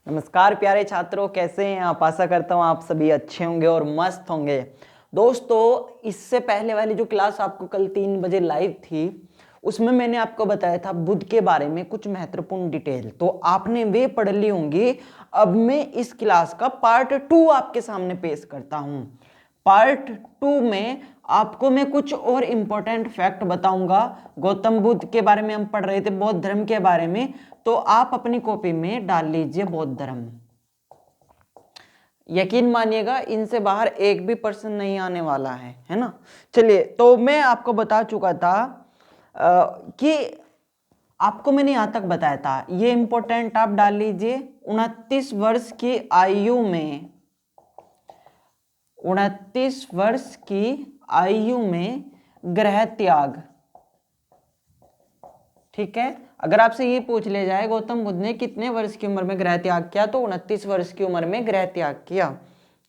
नमस्कार प्यारे छात्रों, कैसे हैं आप। आशा करता हूँ आप सभी अच्छे होंगे और मस्त होंगे। दोस्तों, इससे पहले वाली जो क्लास आपको कल 3 बजे लाइव थी, उसमें मैंने आपको बताया था बुध के बारे में कुछ महत्वपूर्ण डिटेल, तो आपने वे पढ़ ली होंगी। अब मैं इस क्लास का पार्ट 2 आपके सामने पेश करता हूँ। पार्ट 2 में आपको मैं कुछ और इम्पोर्टेंट फैक्ट बताऊंगा। गौतम बुद्ध के बारे में हम पढ़ रहे थे, बौद्ध धर्म के बारे में, तो आप अपनी कॉपी में डाल लीजिए बौद्ध धर्म। यकीन मानिएगा, इनसे बाहर एक भी पर्सन नहीं आने वाला है ना। चलिए, तो मैं आपको बता चुका था कि आपको मैंने यहां तक बताया था, ये इंपॉर्टेंट आप डाल लीजिए। 29 वर्ष की आयु में 29 वर्ष की आयु में गृह त्याग। ठीक है, अगर आपसे ये पूछ ले जाए गौतम बुद्ध ने कितने वर्ष की उम्र में गृह त्याग किया, तो 29 वर्ष की उम्र में गृह त्याग किया।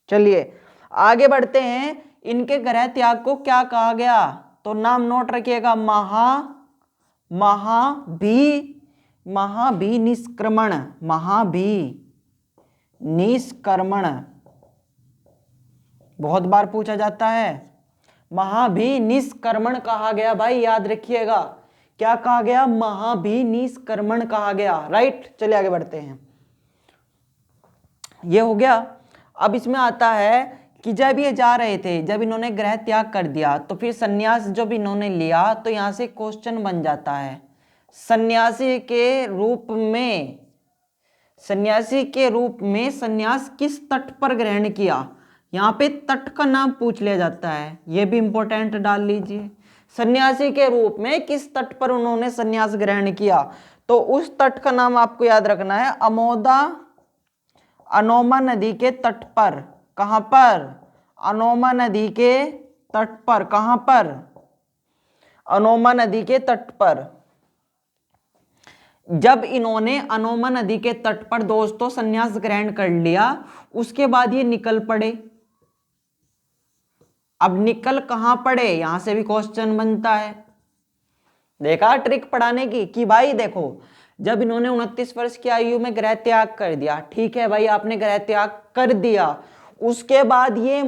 चलिए आगे बढ़ते हैं। इनके गृह त्याग को क्या कहा गया, तो नाम नोट रखिएगा। महाभी निष्क्रमण। महाभी निष्क्रमण बहुत बार पूछा जाता है। महाभी निष्क्रमण कहा गया, भाई याद रखिएगा। क्या कहा गया? महाभी निष्क्रमण कहा गया। राइट, चलिए आगे बढ़ते हैं। ये हो गया। अब इसमें आता है कि जब ये जा रहे थे, जब इन्होंने गृह त्याग कर दिया, तो फिर सन्यास जब इन्होंने लिया, तो यहां से क्वेश्चन बन जाता है, सन्यासी के रूप में सन्यास किस तट पर ग्रहण किया। यहां पे तट का नाम पूछ लिया जाता है, यह भी इंपॉर्टेंट डाल लीजिए। सन्यासी के रूप में किस तट पर उन्होंने सन्यास ग्रहण किया, तो उस तट का नाम आपको याद रखना है, अनोमा नदी के तट पर। कहां पर? अनोमा नदी के तट पर। कहां पर? अनोमा नदी के तट पर। जब इन्होंने अनोमा नदी के तट पर दोस्तों सन्यास ग्रहण कर लिया, उसके बाद ये निकल पड़े। अब निकल कहां पड़े, यहां से भी क्वेश्चन बनता है। देखा ट्रिक पढ़ाने की, कि भाई देखो, जब इन्होंने 29 वर्ष की आयु में गृह त्याग कर दिया, ठीक है भाई, आपने गृह त्याग कर दिया, उसके बाद ये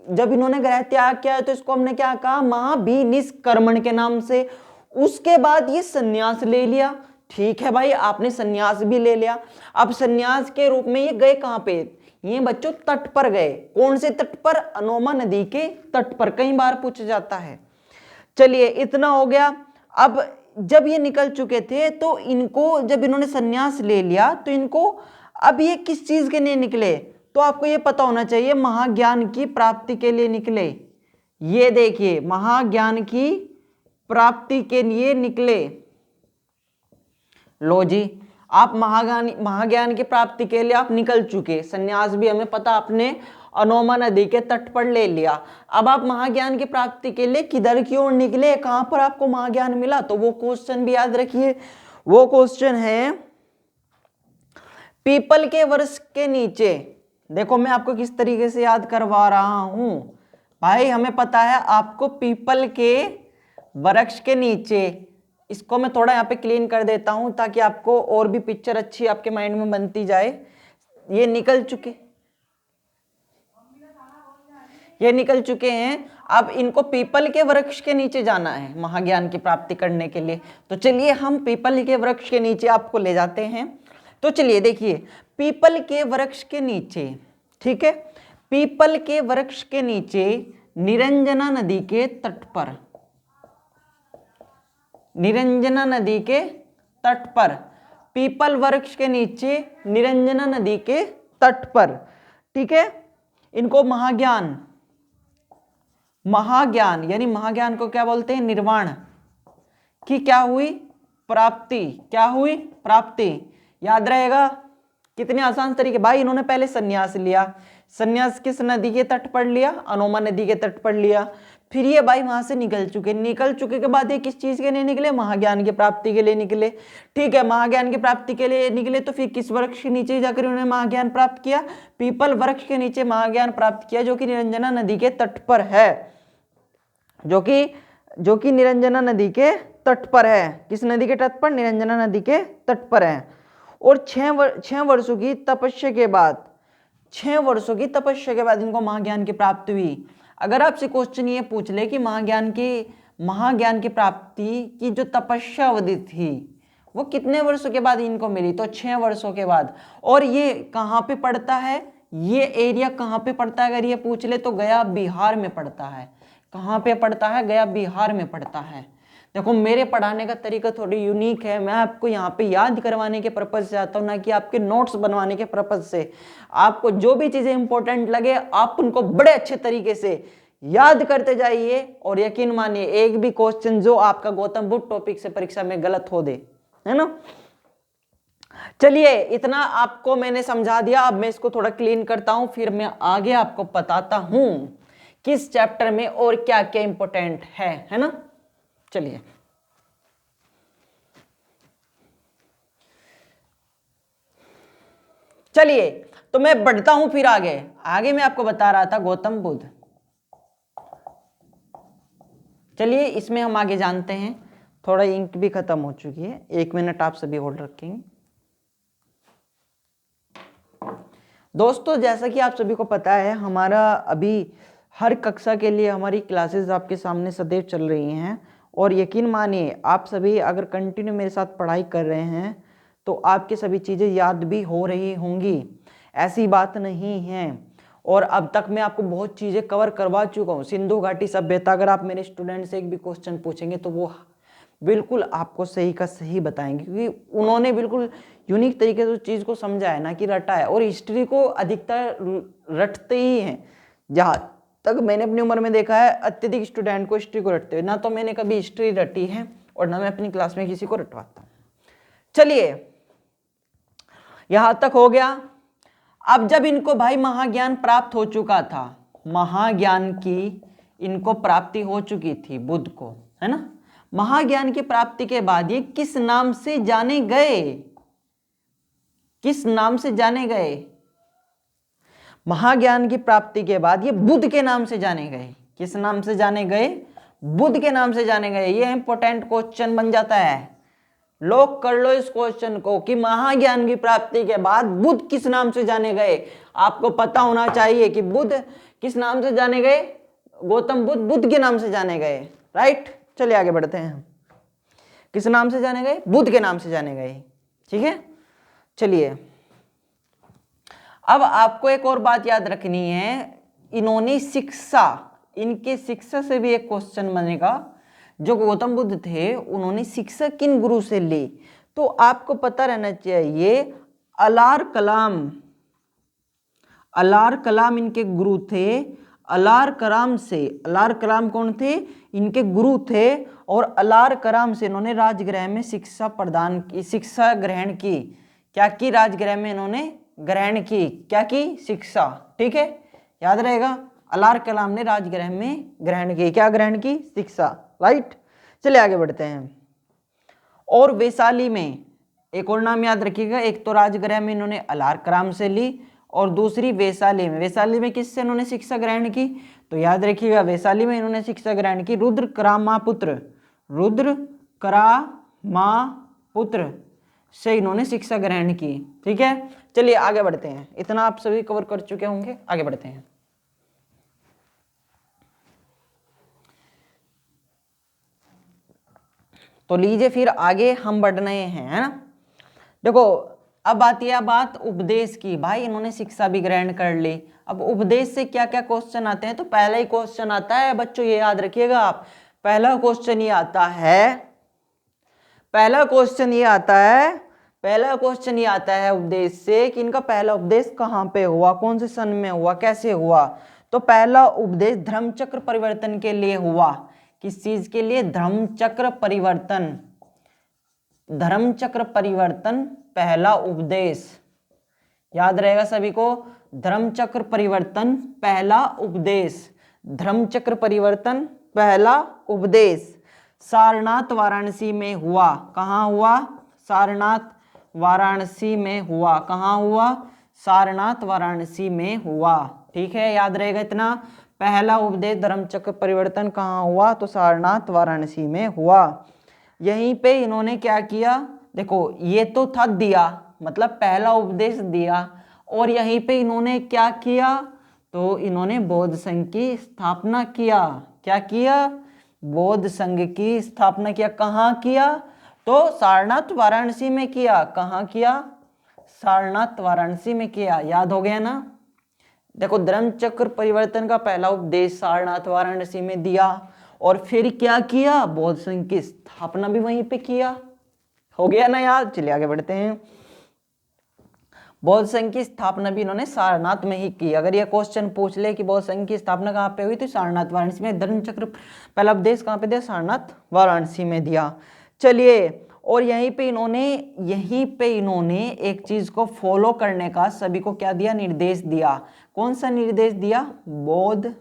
जब इन्होंने गृह त्याग किया तो इसको हमने क्या कहा? महाभी निष्क्रमण के नाम से। उसके बाद ये सन्यास ले लिया। ठीक है भाई, आपने सन्यास भी ले लिया। अब सन्यास के रूप में ये गए कहां पे? ये बच्चों तट पर गए। कौन से तट पर? अनोमा नदी के तट पर। कई बार पूछा जाता है। चलिए, इतना हो गया। अब जब ये निकल चुके थे, तो इनको, जब इन्होंने सन्यास ले लिया, तो इनको अब ये किस चीज के लिए निकले, तो आपको ये पता होना चाहिए, महाज्ञान की प्राप्ति के लिए निकले। ये देखिए, महाज्ञान की प्राप्ति के लिए निकले। लो जी, आप महाज्ञान की प्राप्ति के लिए आप निकल चुके। सन्यास भी हमें पता, आपने अनोमा नदी के तट पर ले लिया। अब आप महाज्ञान की प्राप्ति के लिए किधर की ओर निकले, कहां पर आपको महाज्ञान मिला, तो वो क्वेश्चन भी याद रखिए। वो क्वेश्चन है पीपल के वृक्ष के नीचे। देखो मैं आपको किस तरीके से याद करवा रहा हूं भाई, हमें पता है आपको पीपल के वृक्ष के नीचे। इसको मैं थोड़ा यहाँ पे क्लीन कर देता हूं, ताकि आपको और भी पिक्चर अच्छी आपके माइंड में बनती जाए। ये निकल चुके हैं। अब इनको पीपल के वृक्ष के नीचे जाना है महाज्ञान की प्राप्ति करने के लिए। तो चलिए हम पीपल के वृक्ष के नीचे आपको ले जाते हैं। तो चलिए देखिए, पीपल के वृक्ष के नीचे, ठीक है, पीपल के वृक्ष के नीचे निरंजना नदी के तट पर, निरंजना नदी के तट पर, पीपल वृक्ष के नीचे निरंजना नदी के तट पर, ठीक है, इनको महाज्ञान यानी महाज्ञान को क्या बोलते हैं? निर्वाण की क्या हुई? प्राप्ति। क्या हुई? प्राप्ति। याद रहेगा कितने आसान तरीके। भाई इन्होंने पहले सन्यास लिया, सन्यास किस नदी के तट पर लिया? अनोमा नदी के तट पर लिया। फिर ये भाई वहां से निकल चुके के बाद ये किस चीज के लिए निकले? महाज्ञान की प्राप्ति के लिए निकले। ठीक है, महाज्ञान की प्राप्ति के लिए निकले, तो फिर किस वृक्ष के नीचे जाकर उन्होंने महाज्ञान प्राप्त किया? पीपल वृक्ष के नीचे महाज्ञान प्राप्त किया, जो कि निरंजना नदी के तट पर है, जो कि निरंजना नदी के तट पर है। किस नदी के तट पर? निरंजना नदी के तट पर है। और 6 वर्षों की तपस्या के बाद 6 वर्षों की तपस्या के बाद इनको महाज्ञान की प्राप्ति हुई। अगर आपसे क्वेश्चन ये पूछ ले कि महाज्ञान की प्राप्ति की जो तपस्या अवधि थी वो कितने वर्षों के बाद इनको मिली, तो 6 वर्षों के बाद। और ये कहाँ पे पड़ता है, ये एरिया कहाँ पे पड़ता है अगर ये पूछ ले तो गया बिहार में पड़ता है। कहाँ पे पड़ता है, गया बिहार में पड़ता है। देखो मेरे पढ़ाने का तरीका थोड़ी यूनिक है, मैं आपको यहाँ पे याद करवाने के पर्पज से आता हूँ, ना कि आपके नोट्स बनवाने के पर्पज से। आपको जो भी चीजें इंपॉर्टेंट लगे आप उनको बड़े अच्छे तरीके से याद करते जाइए, और यकीन मानिए एक भी क्वेश्चन जो आपका गौतम बुद्ध टॉपिक से परीक्षा में गलत हो दे, है ना। चलिए इतना आपको मैंने समझा दिया, अब मैं इसको थोड़ा क्लीन करता हूं, फिर मैं आगे आपको बताता हूं किस चैप्टर में और क्या क्या इंपॉर्टेंट है ना। चलिए चलिए तो मैं बढ़ता हूं फिर आगे मैं आपको बता रहा था गौतम बुद्ध। चलिए इसमें हम आगे जानते हैं। थोड़ा इंक भी खत्म हो चुकी है, 1 मिनट आप सभी होल्ड रखेंगे। दोस्तों जैसा कि आप सभी को पता है हमारा अभी हर कक्षा के लिए हमारी क्लासेस आपके सामने सदैव चल रही हैं, और यकीन मानिए आप सभी अगर कंटिन्यू मेरे साथ पढ़ाई कर रहे हैं तो आपकी सभी चीज़ें याद भी हो रही होंगी, ऐसी बात नहीं है। और अब तक मैं आपको बहुत चीज़ें कवर करवा चुका हूँ। सिंधु घाटी सभ्यता अगर आप मेरे स्टूडेंट से एक भी क्वेश्चन पूछेंगे तो वो बिल्कुल आपको सही का सही बताएंगे, क्योंकि उन्होंने बिल्कुल यूनिक तरीके से उस चीज़ को समझा है, ना कि रटा है। और हिस्ट्री को अधिकतर रटते ही हैं, जहाँ तक मैंने अपनी उम्र में देखा है अत्यधिक स्टूडेंट को हिस्ट्री को रटते हुए। ना तो मैंने कभी हिस्ट्री रटी है और ना मैं अपनी क्लास में किसी को रटवाता हूँ। चलिए यहां तक हो गया। अब जब इनको भाई महाज्ञान प्राप्त हो चुका था, महाज्ञान की इनको प्राप्ति हो चुकी थी बुद्ध को, है ना। महाज्ञान की प्राप्ति के बाद ये किस नाम से जाने गए, किस नाम से जाने गए? महाज्ञान की प्राप्ति के बाद ये बुद्ध के नाम से जाने गए। किस नाम से जाने गए? बुद्ध के नाम से जाने गए। ये इंपॉर्टेंट क्वेश्चन बन जाता है, लॉक कर लो इस क्वेश्चन को कि महाज्ञान की प्राप्ति के बाद बुद्ध किस नाम से जाने गए। आपको पता होना चाहिए कि बुद्ध किस नाम से जाने गए, गौतम बुद्ध बुद्ध के नाम से जाने गए, राइट। चलिए आगे बढ़ते हैं। किस नाम से जाने गए? बुद्ध के नाम से जाने गए, ठीक है। चलिए अब आपको एक और बात याद रखनी है, इन्होंने शिक्षा, इनके शिक्षा से भी एक क्वेश्चन बनेगा। जो गौतम बुद्ध थे उन्होंने शिक्षा किन गुरु से ली, तो आपको पता रहना चाहिए अलार कलाम इनके गुरु थे। अलार कलाम कौन थे? इनके गुरु थे। और अलार कलाम से इन्होंने राजगृह में शिक्षा ग्रहण की। क्या की? राजगृह में इन्होंने ग्रहण की, क्या की? शिक्षा, ठीक है, याद रहेगा। अलार कलाम ने राजगृह में ग्रहण की, क्या ग्रहण की? शिक्षा, राइट। चलिए आगे बढ़ते हैं। और वैशाली में एक और नाम याद रखिएगा, एक तो राजगृह में इन्होंने अलार कलाम से ली, और दूसरी वैशाली में। वैशाली में किससे इन्होंने शिक्षा ग्रहण की? तो याद रखिएगा वैशाली में इन्होंने शिक्षा ग्रहण की रुद्रकरामापुत्र से इन्होंने शिक्षा ग्रहण की, ठीक है। चलिए आगे बढ़ते हैं, इतना आप सभी कवर कर चुके होंगे, आगे बढ़ते हैं। तो लीजिए फिर आगे हम बढ़ रहे हैं, है ना। देखो अब आती है बात उपदेश की। भाई इन्होंने शिक्षा भी ग्रहण कर ली, अब उपदेश से क्या क्या क्वेश्चन आते हैं? तो पहला ही क्वेश्चन आता है बच्चों, ये याद रखिएगा आप, पहला क्वेश्चन ये आता है उपदेश से कि इनका पहला उपदेश कहाँ पे हुआ, कौन से सन में हुआ, कैसे हुआ। तो पहला उपदेश धर्मचक्र परिवर्तन के लिए हुआ। किस चीज के लिए? धर्मचक्र परिवर्तन पहला उपदेश, याद रहेगा सभी को। धर्मचक्र परिवर्तन पहला उपदेश सारनाथ वाराणसी में हुआ। कहाँ हुआ? सारनाथ वाराणसी में हुआ। कहाँ हुआ? सारनाथ वाराणसी में हुआ, ठीक है, याद रहेगा इतना। पहला उपदेश धर्मचक्र परिवर्तन कहाँ हुआ? तो सारनाथ वाराणसी में हुआ। यहीं पे इन्होंने क्या किया? देखो ये तो था दिया, मतलब पहला उपदेश दिया। और यहीं पे इन्होंने क्या किया, तो इन्होंने बौद्ध संघ की स्थापना किया। क्या किया? बौद्ध संघ की स्थापना किया। कहाँ किया? तो सारनाथ वाराणसी में किया। कहाँ किया? सारनाथ वाराणसी में किया। याद हो गया ना? देखो, धर्म चक्र परिवर्तन का पहला उपदेश सारनाथ वाराणसी में दिया, और फिर क्या किया? बौद्ध संघ की स्थापना भी वहीं पे किया। हो गया ना याद? चलिए आगे बढ़ते हैं। बौद्ध संघ की स्थापना भी इन्होंने सारनाथ में ही की। अगर ये क्वेश्चन पूछ ले कि बौद्ध संघ की स्थापना कहाँ पे हुई, तो सारनाथ वाराणसी में। धर्म चक्र पहला उपदेश कहाँ पे दिया? सारनाथ वाराणसी में दिया। चलिए, और यहीं पे इन्होंने एक चीज को फॉलो करने का सभी को क्या दिया? निर्देश दिया। कौन सा निर्देश दिया? बौद्ध,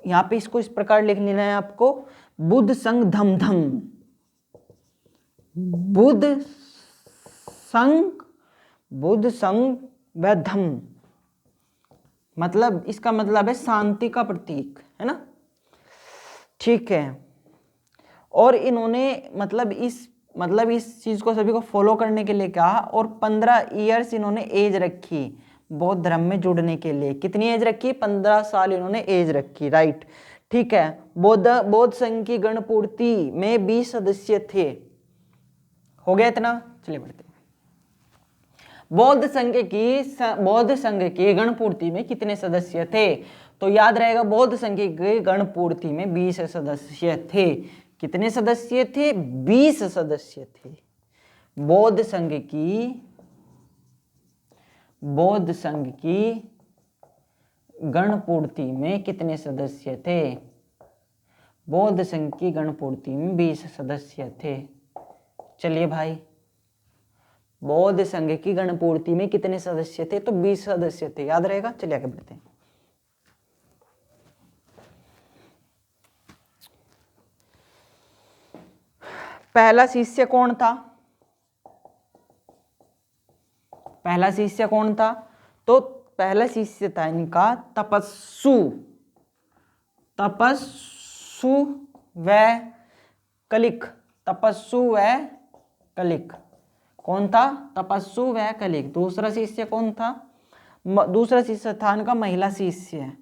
यहां पे इसको इस प्रकार लिख लेना है आपको, बुद्ध संघ धम धम। बुद्ध संघ व धम, मतलब इसका मतलब है शांति का प्रतीक, है ना? ठीक है। और इन्होंने मतलब इस चीज को सभी को फॉलो करने के लिए कहा, और 15 ईयर्स इन्होंने एज रखी बौद्ध धर्म में जुड़ने के लिए। कितनी एज रखी? 15 साल इन्होंने एज रखी, राइट। ठीक है। बौद्ध संघ की गणपूर्ति में 20 सदस्य थे। हो गया इतना? चलिए बढ़ते हैं। बौद्ध संघ की गणपूर्ति में कितने सदस्य थे? तो याद रहेगा, बौद्ध संघ की गणपूर्ति में 20 सदस्य थे। कितने सदस्य थे? 20 सदस्य थे। बौद्ध संघ की गणपूर्ति में कितने सदस्य थे? बौद्ध संघ की गणपूर्ति में 20 सदस्य थे। चलिए भाई, बौद्ध संघ की गणपूर्ति में कितने सदस्य थे? तो 20 सदस्य थे। याद रहेगा? चलिए आगे बढ़ते हैं। पहला शिष्य कौन था? पहला शिष्य कौन था? तो पहला शिष्य था इनका तपस्सु व कलिक। तपस्सु व कलिक। कौन था? तपस्सु व कलिक। दूसरा शिष्य कौन था? दूसरा शिष्य था इनका महिला शिष्य।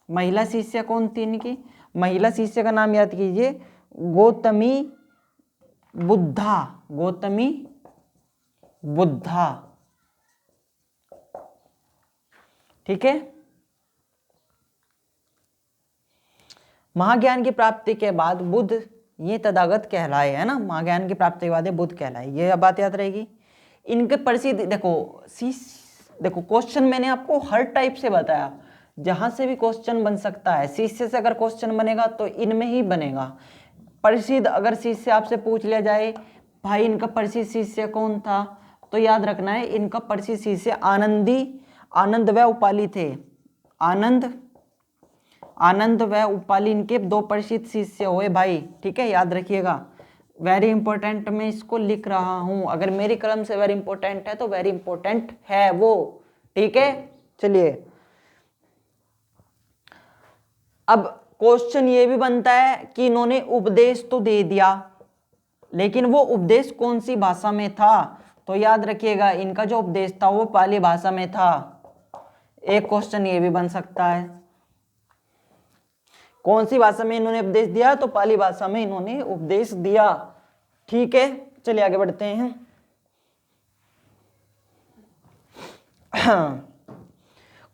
महिला शिष्य कौन थी इनकी? महिला शिष्य का नाम याद कीजिए, गौतमी बुद्धा। ठीक है। महाज्ञान की प्राप्ति के बाद बुद्ध ये तथागत कहलाए, है ना? महाज्ञान की प्राप्ति के बाद बुद्ध कहलाए, ये बात याद रहेगी। इनके प्रसिद्ध देखो क्वेश्चन मैंने आपको हर टाइप से बताया, जहां से भी क्वेश्चन बन सकता है। शिष्य से अगर क्वेश्चन बनेगा तो इनमें ही बनेगा। प्रसिद्ध, अगर शिष्य आपसे पूछ लिया जाए भाई इनका प्रसिद्ध शिष्य कौन था, तो याद रखना है इनका प्रसिद्ध शिष्य आनंद व उपाली थे। आनंद व उपाली इनके 2 प्रसिद्ध शिष्य हुए भाई। ठीक है, याद रखिएगा। वेरी इंपॉर्टेंट मैं इसको लिख रहा हूं, अगर मेरी कलम से वेरी इंपॉर्टेंट है तो वेरी इंपॉर्टेंट है वो। ठीक है। चलिए, अब क्वेश्चन ये भी बनता है कि इन्होंने उपदेश तो दे दिया, लेकिन वो उपदेश कौन सी भाषा में था? तो याद रखिएगा, इनका जो उपदेश था वो पाली भाषा में था। एक क्वेश्चन ये भी बन सकता है, कौन सी भाषा में इन्होंने उपदेश दिया? तो पाली भाषा में इन्होंने उपदेश दिया। ठीक है, चलिए आगे बढ़ते हैं।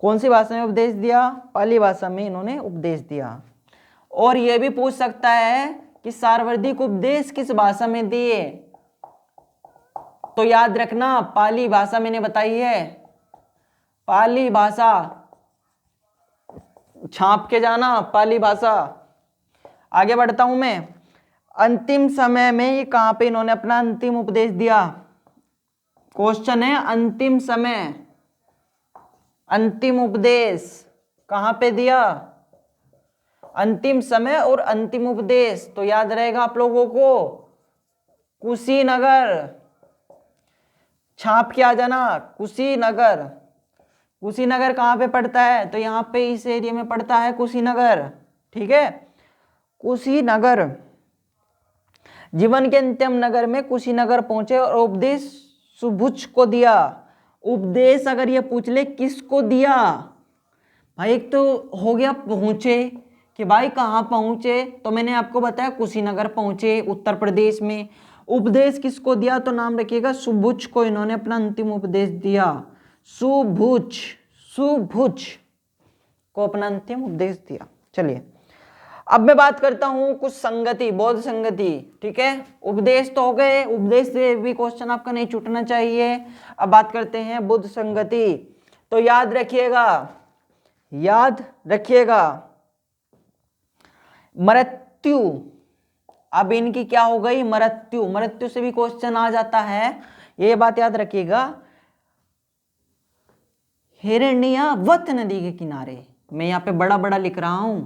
कौन सी भाषा में उपदेश दिया? पाली भाषा में इन्होंने उपदेश दिया। और यह भी पूछ सकता है कि सार्वधिक उपदेश किस भाषा में दिए? तो याद रखना, पाली भाषा मैंने बताई है, पाली भाषा, छाप के जाना, पाली भाषा। आगे बढ़ता हूं मैं। अंतिम समय में ये कहां पे इन्होंने अपना अंतिम उपदेश दिया? क्वेश्चन है अंतिम समय, अंतिम उपदेश कहां पे दिया? अंतिम समय और अंतिम उपदेश, तो याद रहेगा आप लोगों को, कुशीनगर। छाप के आ जाना, कुशीनगर। कुशीनगर कहाँ पे पड़ता है? तो यहाँ पे इस एरिया में पड़ता है कुशीनगर। ठीक है, कुशीनगर। जीवन के अंतिम नगर में कुशीनगर पहुंचे और उपदेश सुभुज को दिया। उपदेश अगर ये पूछ ले किसको दिया, भाई एक तो हो गया पहुंचे कि भाई कहाँ पहुंचे, तो मैंने आपको बताया कुशीनगर पहुंचे उत्तर प्रदेश में। उपदेश किसको दिया, तो नाम रखिएगा सुभुज को इन्होंने अपना अंतिम उपदेश दिया। सुभुज, सुभुज को अपना अंतिम उपदेश दिया। चलिए अब मैं बात करता हूं कुछ संगति, बौद्ध संगति, ठीक है। उपदेश तो हो गए, उपदेश से भी क्वेश्चन आपका नहीं छूटना चाहिए। अब बात करते हैं बुद्ध संगति। तो याद रखिएगा, याद रखिएगा मृत्यु, अब इनकी क्या हो गई, मृत्यु। मृत्यु से भी क्वेश्चन आ जाता है, ये बात याद रखिएगा। हिरण्यवत नदी के किनारे, मैं यहाँ पे बड़ा बड़ा लिख रहा हूं,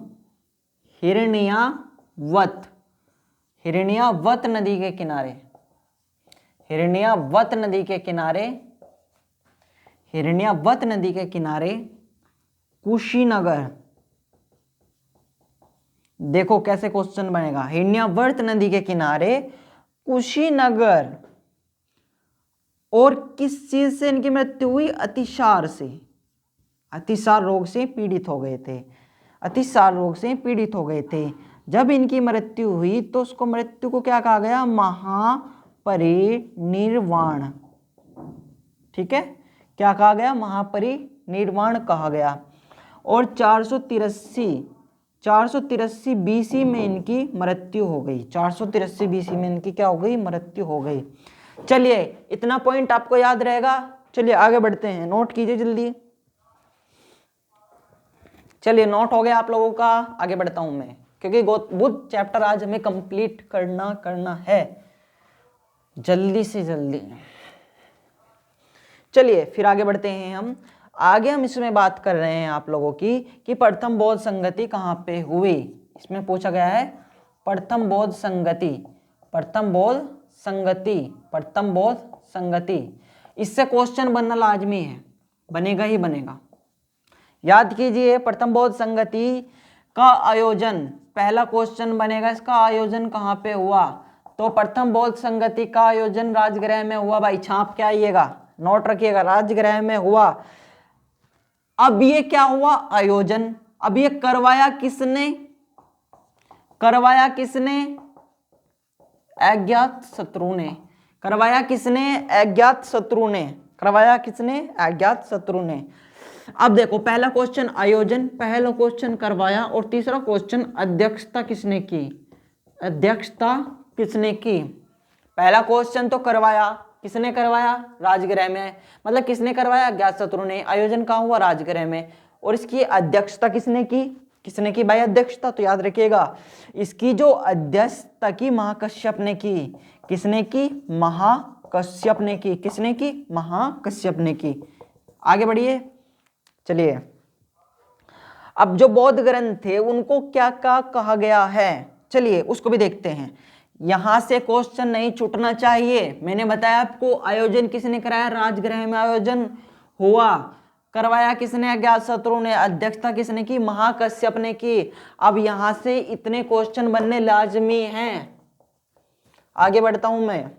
हिरण्यवत, हिरण्यवत नदी के किनारे, हिरण्यवत नदी के किनारे, हिरण्यवत नदी के किनारे कुशीनगर। देखो कैसे क्वेश्चन बनेगा, हिरण्यवर्त नदी के किनारे कुशीनगर। और किस चीज से इनकी मृत्यु हुई, अतिसार से, अतिसार रोग से पीड़ित हो गए थे, अतिसार रोग से पीड़ित हो गए थे। जब इनकी मृत्यु हुई तो उसको, मृत्यु को क्या कहा गया, महापरिनिर्वाण, ठीक है, क्या कहा गया, महापरिनिर्वाण कहा गया। और 483 बीसी में इनकी मृत्यु हो गई, 483 बीसी में इनकी क्या हो गई, मृत्यु हो गई। चलिए इतना पॉइंट आपको याद रहेगा। चलिए आगे बढ़ते हैं, नोट कीजिए जल्दी। चलिए नोट हो गया आप लोगों का, आगे बढ़ता हूं मैं, क्योंकि बुद्ध चैप्टर आज हमें कंप्लीट करना है जल्दी से जल्दी। चलिए फिर आगे बढ़ते हैं हम। आगे हम इसमें बात कर रहे हैं आप लोगों की कि प्रथम बौद्ध संगति कहाँ पे हुई। इसमें पूछा गया है प्रथम बौद्ध संगति, प्रथम बौद्ध संगति, प्रथम बौद्ध संगति। इससे क्वेश्चन बनना लाजमी है, बनेगा ही बनेगा। याद कीजिए प्रथम बौद्ध संगति का आयोजन, पहला क्वेश्चन बनेगा इसका आयोजन कहाँ पे हुआ, तो प्रथम बौद्ध संगति का आयोजन राजगृह में हुआ। भाई छाप के आइएगा, नोट रखिएगा, राजगृह में हुआ। अब ये क्या हुआ, आयोजन। अब ये करवाया किसने, करवाया किसने, अज्ञात शत्रु ने। करवाया किसने, अज्ञात शत्रु ने। करवाया किसने, अज्ञात शत्रु ने। अब देखो पहला क्वेश्चन आयोजन, पहला क्वेश्चन करवाया, और तीसरा क्वेश्चन अध्यक्षता किसने की, अध्यक्षता किसने की। पहला क्वेश्चन तो करवाया, किसने करवाया, राजगृह में, मतलब किसने करवाया, अज्ञात शत्रु ने। आयोजन कहाँ हुआ, राजगृह में। और इसकी अध्यक्षता किसने की, किसने की भाई अध्यक्षता, तो याद रखिएगा इसकी जो अध्यक्षता की महाकश्यप ने की। किसने की, महाकश्यप ने की। किसने की, महाकश्यप ने की। आगे बढ़िए। चलिए अब जो बौद्ध ग्रंथ थे उनको क्या क्या कहा गया है, चलिए उसको भी देखते हैं। यहां से क्वेश्चन नहीं छूटना चाहिए। मैंने बताया आपको आयोजन किसने कराया, राजगृह में आयोजन हुआ। करवाया किसने, अज्ञात शत्रु ने। अध्यक्षता किसने की, महाकश्यप ने की। अब यहां से इतने क्वेश्चन बनने लाजमी हैं। आगे बढ़ता हूं मैं।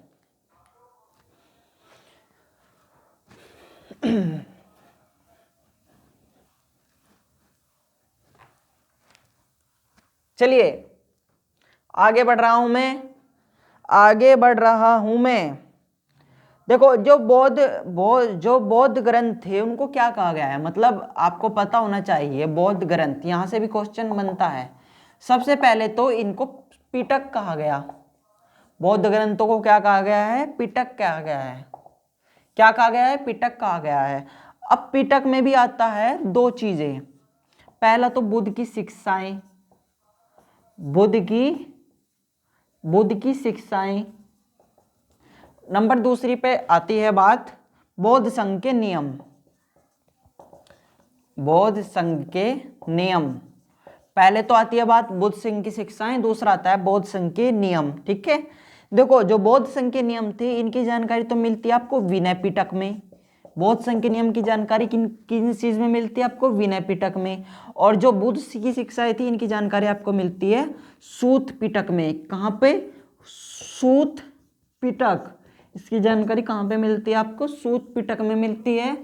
चलिए आगे बढ़ रहा हूं मैं, आगे बढ़ रहा हूं मैं। देखो जो बौद्ध ग्रंथ थे उनको क्या कहा गया है, मतलब आपको पता होना चाहिए बौद्ध ग्रंथ, यहां से भी क्वेश्चन बनता है। सबसे पहले तो इनको पिटक कहा गया। बौद्ध ग्रंथों को क्या कहा गया है, पिटक कहा गया है। क्या कहा गया है, पिटक कहा गया है। अब पिटक में भी आता है दो चीजें, पहला तो बुद्ध की शिक्षाएं, बुद्ध की शिक्षाएं। नंबर दूसरी पे आती है बात बौद्ध संघ के नियम, बौद्ध संघ के नियम। पहले तो आती है बात बुद्ध संघ की शिक्षाएं, दूसरा आता है बौद्ध संघ के नियम, ठीक है। देखो जो बौद्ध संघ के नियम थे इनकी जानकारी तो मिलती है आपको विनय पिटक में। बौद्ध संघ के नियम की जानकारी किन किन चीज में मिलती है आपको, विनय पिटक में। और जो बुद्ध की शिक्षाएं थी इनकी जानकारी आपको मिलती है सूत पिटक में। कहाँ पे, सूत पिटक, इसकी जानकारी कहाँ पे मिलती है आपको? सूत पिटक में मिलती है।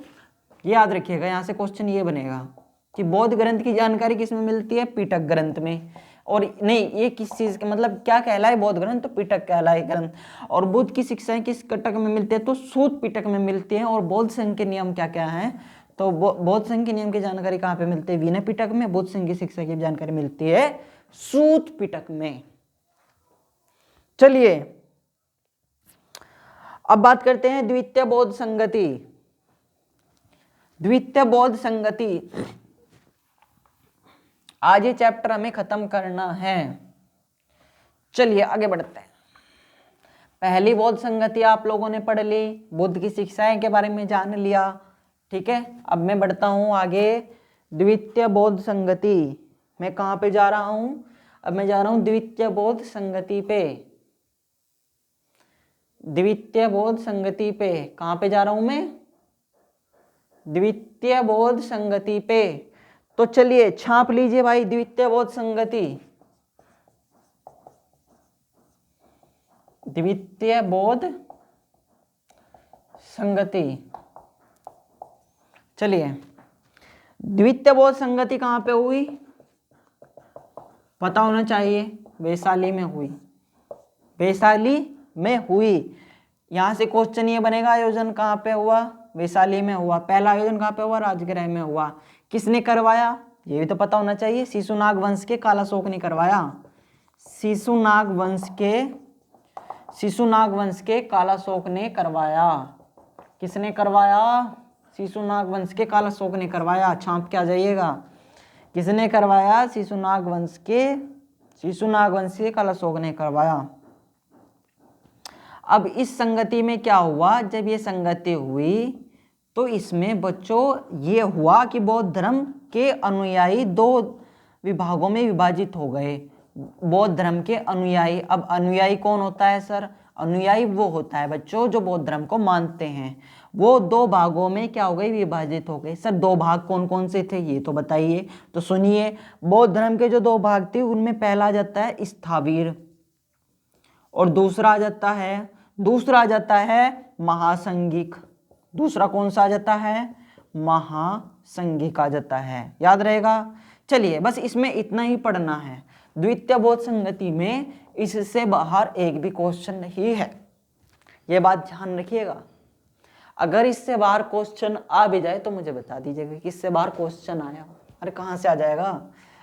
याद रखिएगा, यहाँ से क्वेश्चन ये बनेगा कि बौद्ध ग्रंथ की जानकारी किस में मिलती है? पिटक ग्रंथ में। और नहीं, ये किस चीज का मतलब क्या कहलाए बौद्ध ग्रंथ? तो पिटक कहलाए ग्रंथ। और बुद्ध की शिक्षाएं किस पिटक में मिलती है? तो सूत पिटक में मिलती है। और बौद्ध संघ के नियम क्या क्या है? तो बौद्ध संघ के नियम की जानकारी कहाँ पे मिलती है? विनय पिटक में। बुद्ध संघ की शिक्षा की जानकारी मिलती है सूत पिटक में। चलिए अब बात करते हैं द्वितीय बौद्ध संगति। द्वितीय बौद्ध संगति, आज ये चैप्टर हमें खत्म करना है। चलिए आगे बढ़ते हैं। पहली बौद्ध संगति आप लोगों ने पढ़ ली, बुद्ध की शिक्षाएं के बारे में जान लिया, ठीक है। अब मैं बढ़ता हूं आगे। द्वितीय बौद्ध संगति, मैं कहां पे जा रहा हूं? अब मैं जा रहा हूं द्वितीय बौद्ध संगति पे। द्वितीय बौद्ध संगति पे कहां पे जा रहा हूं मैं? द्वितीय बौद्ध संगति पे। तो चलिए छाप लीजिए भाई, द्वितीय बौद्ध संगति। द्वितीय बौद्ध संगति। चलिए द्वितीय बौद्ध संगति कहां पे हुई? पता होना चाहिए, वैशाली में हुई। वैशाली में हुई। यहां से क्वेश्चन ये बनेगा, आयोजन कहां पे हुआ? वैशाली में हुआ। पहला आयोजन कहां पे हुआ? राजगृह में हुआ। किसने करवाया? ये भी तो पता होना चाहिए। शिशुनाग वंश के कालाशोक ने करवाया। शिशुनाग वंश के कालाशोक ने करवाया। किसने करवाया? शिशुनाग वंश के कालाशोक ने करवाया। छाप के आ जाइएगा, किसने करवाया? शिशुनाग वंश के कालाशोक ने करवाया। अब इस संगति में क्या हुआ? जब ये संगति हुई तो इसमें बच्चों ये हुआ कि बौद्ध धर्म के अनुयायी दो विभागों में विभाजित हो गए। बौद्ध धर्म के अनुयायी, अब अनुयायी कौन होता है सर? अनुयायी वो होता है बच्चों जो बौद्ध धर्म को मानते हैं। वो दो भागों में क्या हो गए? विभाजित हो गए। सर दो भाग कौन कौन से थे ये तो बताइए। तो सुनिए, बौद्ध धर्म के जो दो भाग थे उनमें पहला आ जाता है स्थावीर और दूसरा आ जाता है महासंघिक। दूसरा कौन सा आ जाता है? महासंघिक आ जाता है। याद रहेगा। चलिए बस इसमें इतना ही पढ़ना है। द्वितीय बौद्ध संगति में इससे बाहर एक भी क्वेश्चन नहीं है, ये बात ध्यान रखिएगा। अगर इससे बाहर क्वेश्चन आ भी जाए तो मुझे बता दीजिएगा कि इससे बाहर क्वेश्चन आया। अरे कहाँ से आ जाएगा?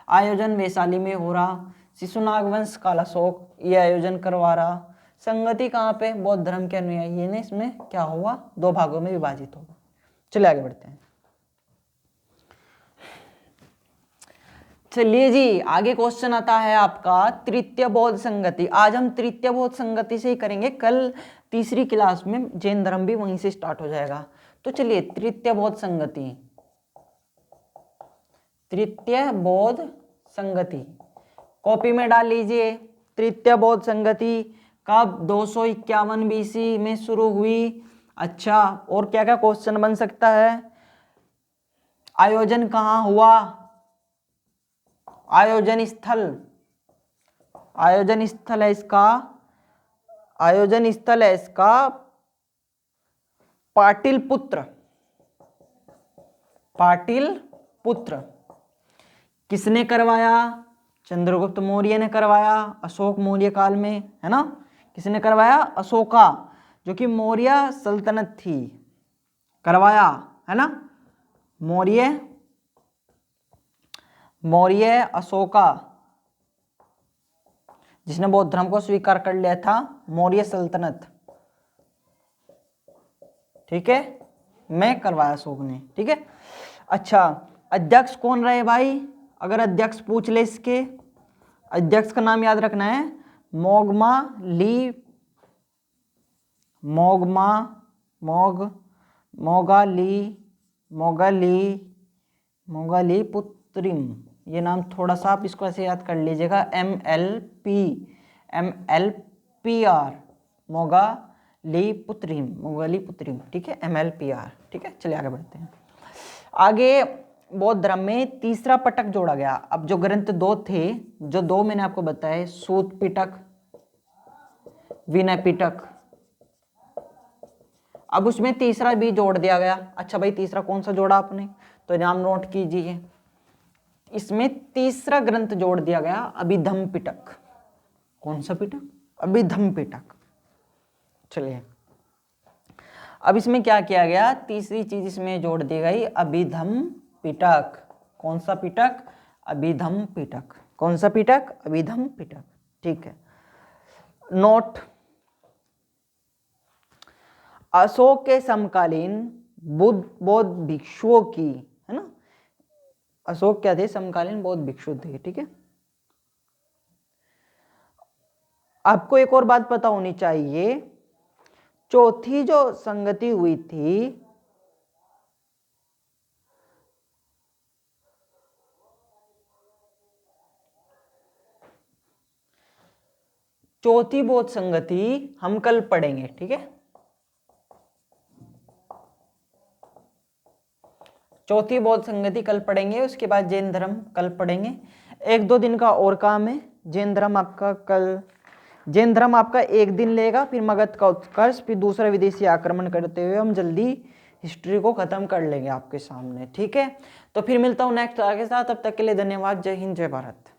आयोजन वैशाली में हो रहा, शिशुनाग वंश कालाशोक ये आयोजन करवा रहा। संगति कहाँ पे? बौद्ध धर्म के अनुयायी ने इसमें क्या हुआ? दो भागों में विभाजित होगा। चलिए आगे बढ़ते हैं। चलिए जी, आगे क्वेश्चन आता है आपका तृतीय बौद्ध संगति। आज हम तृतीय बौद्ध संगति से ही करेंगे, कल तीसरी क्लास में जैन धर्म भी वहीं से स्टार्ट हो जाएगा। तो चलिए तृतीय बौद्ध संगति, तृतीय बौद्ध संगति कॉपी में डाल लीजिए। तृतीय बौद्ध संगति कब? 251 BC में शुरू हुई। अच्छा, और क्या क्या क्वेश्चन बन सकता है? आयोजन कहाँ हुआ? आयोजन स्थल है इसका पाटिलपुत्र। किसने करवाया? चंद्रगुप्त मौर्य ने करवाया, अशोक मौर्य काल में, है ना। किसने करवाया? अशोका, जो कि मौर्य सल्तनत थी, करवाया, है ना। मौर्य अशोका, जिसने बौद्ध धर्म को स्वीकार कर लिया था, मौर्य सल्तनत, ठीक है, मैं करवाया अशोक ने, ठीक है। अच्छा, अध्यक्ष कौन रहे भाई? अगर अध्यक्ष पूछ ले इसके, अध्यक्ष का नाम याद रखना है, मोगलीपुत्रिम। ये नाम थोड़ा सा आप इसको ऐसे याद कर लीजिएगा, MLPR, मोगलीपुत्रिम, ठीक है, MLPR, ठीक है। चलिए आगे बढ़ते हैं। आगे बौद्ध धर्म में तीसरा पटक जोड़ा गया। अब जो ग्रंथ दो थे, जो दो मैंने आपको बताए, सूत पिटक विनय पिटक। अब उसमें तीसरा भी जोड़ दिया गया। अच्छा भाई तीसरा कौन सा जोड़ा आपने, तो नाम नोट कीजिए। इसमें तीसरा ग्रंथ जोड़ दिया गया अभिधम पिटक। कौन सा पिटक, अभिधम पिटक। चलिए अब इसमें क्या किया गया, तीसरी चीज इसमें जोड़ दी गई अभिधम पिटक। कौन सा पिटक, अभिधम पिटक। कौन सा पिटक, अभिधम पिटक। ठीक है, नोट, अशोक के समकालीन बुद्ध बौद्ध भिक्षुओं की, है ना, अशोक क्या थे, समकालीन बौद्ध भिक्षु थे। ठीक है, आपको एक और बात पता होनी चाहिए, चौथी जो संगति हुई थी चौथी बौद्ध संगति हम कल पढ़ेंगे। ठीक है, चौथी बौद्ध संगति कल पढ़ेंगे, उसके बाद जैन धर्म कल पढ़ेंगे। 1-2 दिन का और काम है। जैन धर्म आपका कल, जैन धर्म आपका 1 दिन लेगा, फिर मगध का उत्कर्ष, फिर दूसरा विदेशी आक्रमण करते हुए हम जल्दी हिस्ट्री को खत्म कर लेंगे आपके सामने। ठीक है, तो फिर मिलता हूँ नेक्स्ट के साथ, तब तक के लिए धन्यवाद। जय हिंद, जय भारत।